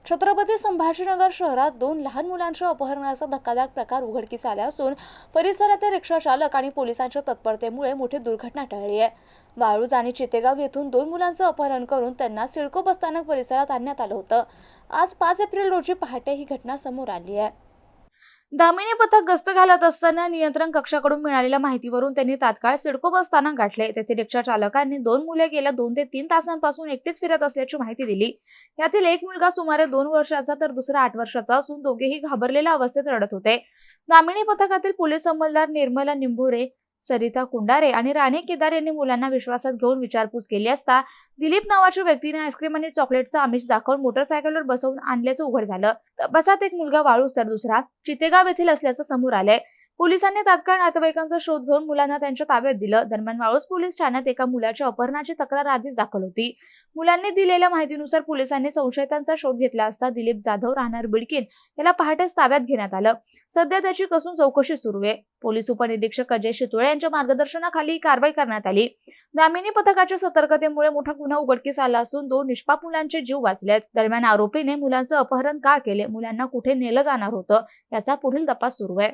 छत्रपती संभाजीनगर शहरात 2 लहान मुलांच्या अपहरणाचा धक्कादायक प्रकार उघडकीस आला असून परिसरातील रिक्षा चालक आणि पोलिसांच्या तत्परतेमुळे मोठी दुर्घटना टळली आहे। वाळूज आणि चितेगाव येथून 2 मुलांचं अपहरण करून त्यांना सिडको बसस्थानक परिसरात आणण्यात आलं होतं। आज 5 एप्रिल रोजी पहाटे ही घटना समोर आली आहे। दामिनी पथक गस्त घालत असताना नियंत्रण कक्षाकडून मिळालेल्या माहितीवरून त्यांनी तात्काळ सिडको बस स्थानक गाठले। तेथे रिक्षा चालकांनी 2 मुले गेल्या 2 ते 3 तासांपासून एकटीच फिरत असल्याची माहिती दिली। यातील एक मुलगा सुमारे 2 वर्षाचा तर दुसरा 8 वर्षाचा असून दोघेही घाबरलेल्या अवस्थेत रडत होते। दामिनी पथकातील पोलीस अंमलदार निर्मला निंभोरे, सरिता कुंडारे आणि राणे केदार यांनी मुलांना विश्वासात घेऊन विचारपूस केली असता दिलीप नावाच्या व्यक्तीने आईस्क्रीम आणि चॉकलेटचं आमिष दाखवून मोटरसायकलवर बसवून आणल्याचं उघड झालं। तपासात एक मुलगा वाळूज तर दुसरा चितेगाव येथील असल्याचं समोर आलंय। पोलिसांनी तात्काळ नातेवाईकांचा शोध घेऊन मुलांना त्यांच्या ताब्यात दिलं। दरम्यान वाळूज पोलीस ठाण्यात एका मुलाच्या अपहरणाची तक्रार आधीच दाखल होती। मुलांनी दिलेल्या माहितीनुसार पोलिसांनी संशयितांचा शोध घेतला असता दिलीप जाधव राहणार बिडकीन याला पहाटेच ताब्यात घेण्यात आलं। सध्या त्याची कसून चौकशी सुरू आहे। पोलीस उपनिरीक्षक अजय शितोळे यांच्या मार्गदर्शनाखाली ही कारवाई करण्यात आली। दामिनी पथकाच्या सतर्कतेमुळे मोठा गुन्हा उघडकीस आला असून 2 निष्पाप मुलांचे जीव वाचलेत। दरम्यान आरोपीने मुलांचं अपहरण का केले, मुलांना कुठे नेलं जाणार होतं याचा पुढील तपास सुरू आहे।